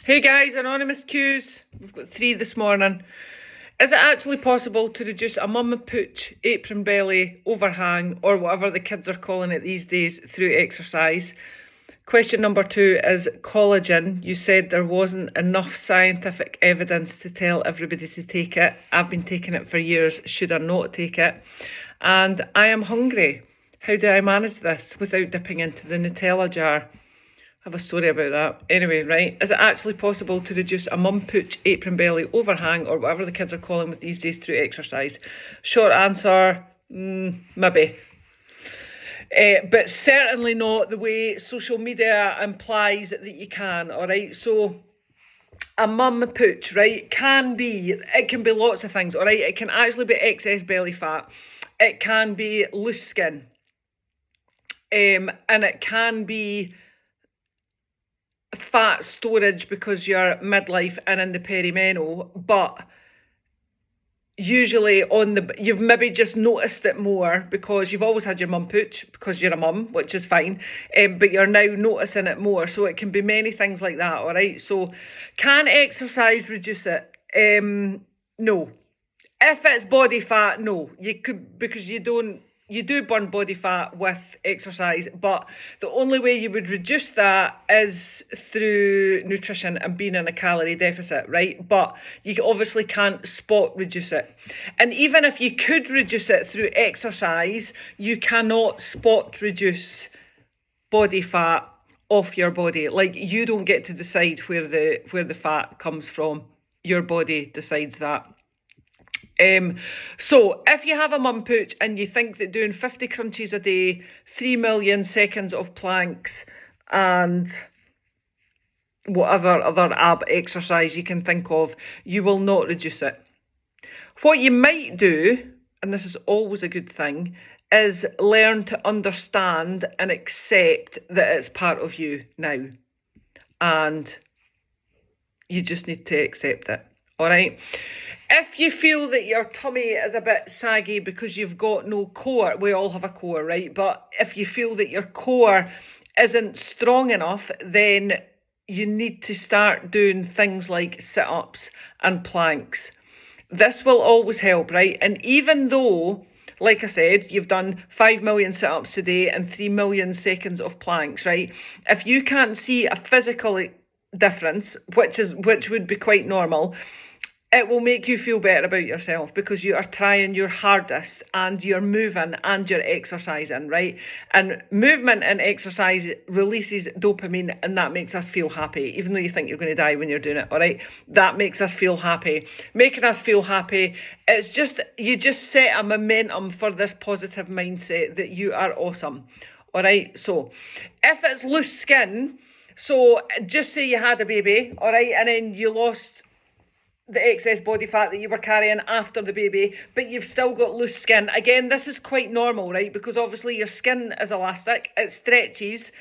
Hey guys, anonymous Qs. We've got 3 this morning. Is it actually possible to reduce a mum and pooch, apron belly, overhang, or whatever the kids are calling it these days through exercise? Question number 2 is collagen. You said there wasn't enough scientific evidence to tell everybody to take it. I've been taking it for years. Should I not take it? And I am hungry. How do I manage this without dipping into the Nutella jar? I have a story about that. Anyway, right, is it actually possible to reduce a mum pooch, apron belly, overhang, or whatever the kids are calling it these days through exercise? Short answer, maybe. But certainly not the way social media implies that you can, all right? So a mum pooch, right, it can be lots of things, all right? It can actually be excess belly fat. It can be loose skin. And it can be fat storage because you're midlife and in the perimenal, but usually you've maybe just noticed it more because you've always had your mum pooch because you're a mum, which is fine, but you're now noticing it more. So it can be many things like that, all right? So can exercise reduce it? No. If it's body fat, no. You could, because you do burn body fat with exercise, but the only way you would reduce that is through nutrition and being in a calorie deficit, right? But you obviously can't spot reduce it. And even if you could reduce it through exercise, you cannot spot reduce body fat off your body. Like, you don't get to decide where the fat comes from. Your body decides that. So if you have a mum pooch and you think that doing 50 crunches a day, 3 million seconds of planks, and whatever other ab exercise you can think of, you will not reduce it. What you might do, and this is always a good thing, is learn to understand and accept that it's part of you now. And you just need to accept it, all right? If you feel that your tummy is a bit saggy because you've got no core, we all have a core, right? But if you feel that your core isn't strong enough, then you need to start doing things like sit-ups and planks. This will always help, right? And even though, like I said, you've done 5 million sit-ups today and 3 million seconds of planks, right? If you can't see a physical difference, which would be quite normal, it will make you feel better about yourself because you are trying your hardest and you're moving and you're exercising, right? And movement and exercise releases dopamine, and that makes us feel happy, even though you think you're going to die when you're doing it, all right? That makes us feel happy. Making us feel happy, it's just, you just set a momentum for this positive mindset that you are awesome, all right? So if it's loose skin, so just say you had a baby, all right, and then you lost the excess body fat that you were carrying after the baby, but you've still got loose skin. Again, this is quite normal, right? Because obviously your skin is elastic, it stretches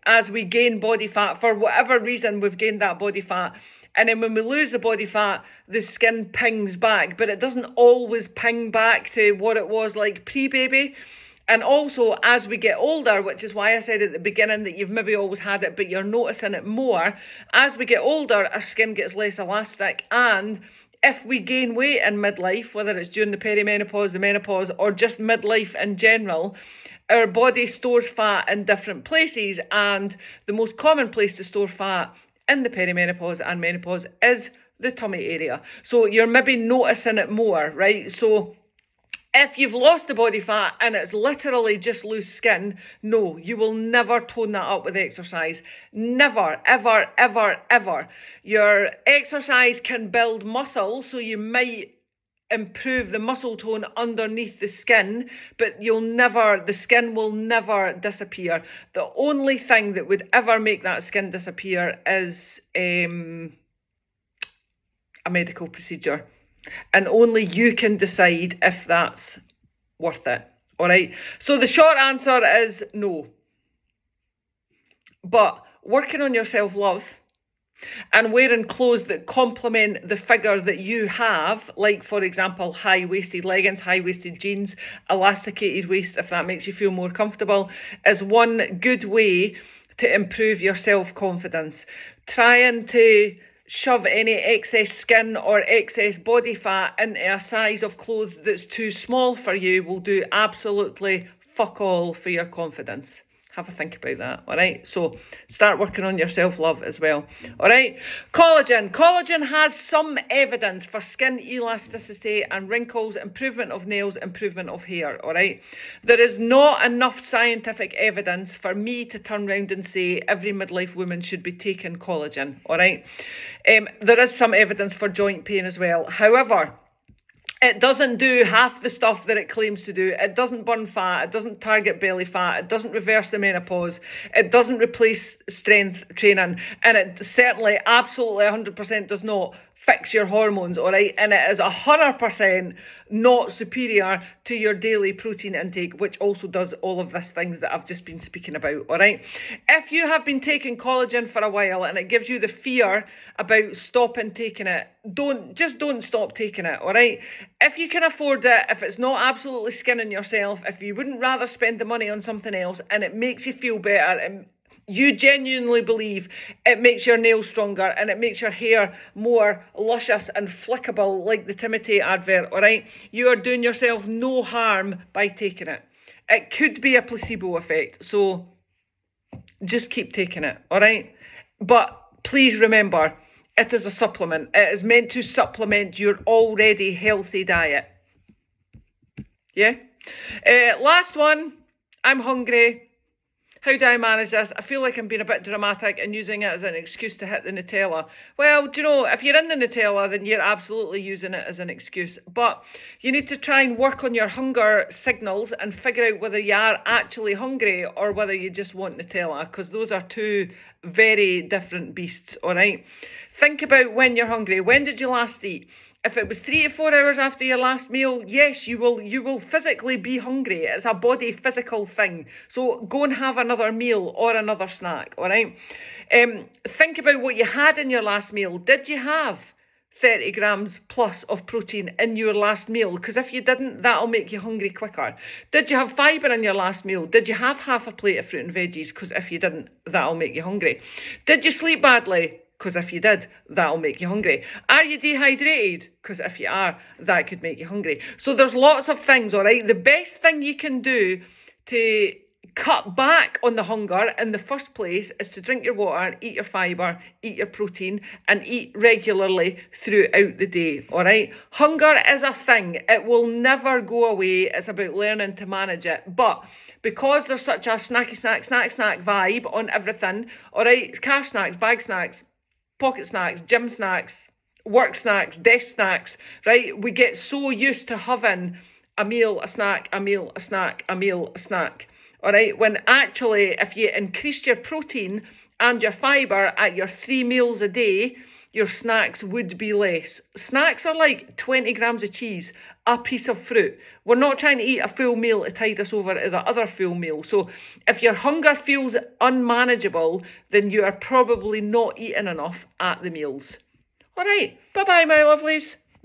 as we gain body fat. For whatever reason, we've gained that body fat. And then when we lose the body fat, the skin pings back, but it doesn't always ping back to what it was like pre-baby. And also, as we get older, which is why I said at the beginning that you've maybe always had it, but you're noticing it more, as we get older, our skin gets less elastic. And if we gain weight in midlife, whether it's during the perimenopause, the menopause, or just midlife in general, our body stores fat in different places. And the most common place to store fat in the perimenopause and menopause is the tummy area. So you're maybe noticing it more, right? So if you've lost the body fat and it's literally just loose skin, no, you will never tone that up with exercise. Never, ever, ever, ever. Your exercise can build muscle, so you might improve the muscle tone underneath the skin, but the skin will never disappear. The only thing that would ever make that skin disappear is a medical procedure. And only you can decide if that's worth it, all right? So the short answer is no. But working on your self-love and wearing clothes that complement the figure that you have, like, for example, high-waisted leggings, high-waisted jeans, elasticated waist, if that makes you feel more comfortable, is one good way to improve your self-confidence. Trying to shove any excess skin or excess body fat into a size of clothes that's too small for you will do absolutely fuck all for your confidence. Have a think about that, all right? So start working on your self-love as well, all right? Collagen. Collagen has some evidence for skin elasticity and wrinkles, improvement of nails, improvement of hair, all right? There is not enough scientific evidence for me to turn around and say every midlife woman should be taking collagen, all right? There is some evidence for joint pain as well. However, it doesn't do half the stuff that it claims to do. It doesn't burn fat. It doesn't target belly fat. It doesn't reverse the menopause. It doesn't replace strength training. And it certainly, absolutely 100% does not fix your hormones, all right? And it is 100% not superior to your daily protein intake, which also does all of these things that I've just been speaking about, all right? If you have been taking collagen for a while and it gives you the fear about stopping taking it, don't stop taking it, all right? If you can afford it, if it's not absolutely skinning yourself, if you wouldn't rather spend the money on something else and it makes you feel better, and you genuinely believe it makes your nails stronger and it makes your hair more luscious and flickable like the Timothy advert, all right? You are doing yourself no harm by taking it. It could be a placebo effect, so just keep taking it, all right? But please remember, it is a supplement. It is meant to supplement your already healthy diet. Yeah? Last one, I'm hungry. How do I manage this? I feel like I'm being a bit dramatic and using it as an excuse to hit the Nutella. Well, do you know, if you're in the Nutella, then you're absolutely using it as an excuse. But you need to try and work on your hunger signals and figure out whether you are actually hungry or whether you just want Nutella, because those are two very different beasts, all right? Think about when you're hungry. When did you last eat? If it was 3 to 4 hours after your last meal, yes, you will physically be hungry. It's a body physical thing. So go and have another meal or another snack, all right? Think about what you had in your last meal. Did you have 30 grams plus of protein in your last meal? Because if you didn't, that'll make you hungry quicker. Did you have fibre in your last meal? Did you have half a plate of fruit and veggies? Because if you didn't, that'll make you hungry. Did you sleep badly? Because if you did, that'll make you hungry. Are you dehydrated? Because if you are, that could make you hungry. So there's lots of things, all right? The best thing you can do to cut back on the hunger in the first place is to drink your water, eat your fibre, eat your protein, and eat regularly throughout the day, all right? Hunger is a thing. It will never go away. It's about learning to manage it. But because there's such a snack vibe on everything, all right? Car snacks, bag snacks, pocket snacks, gym snacks, work snacks, desk snacks, right? We get so used to having a meal, a snack, a meal, a snack, a meal, a snack, all right? When actually, if you increased your protein and your fibre at your 3 meals a day, your snacks would be less. Snacks are like 20 grams of cheese, a piece of fruit. We're not trying to eat a full meal to tide us over to the other full meal. So if your hunger feels unmanageable, then you are probably not eating enough at the meals. All right, bye-bye, my lovelies.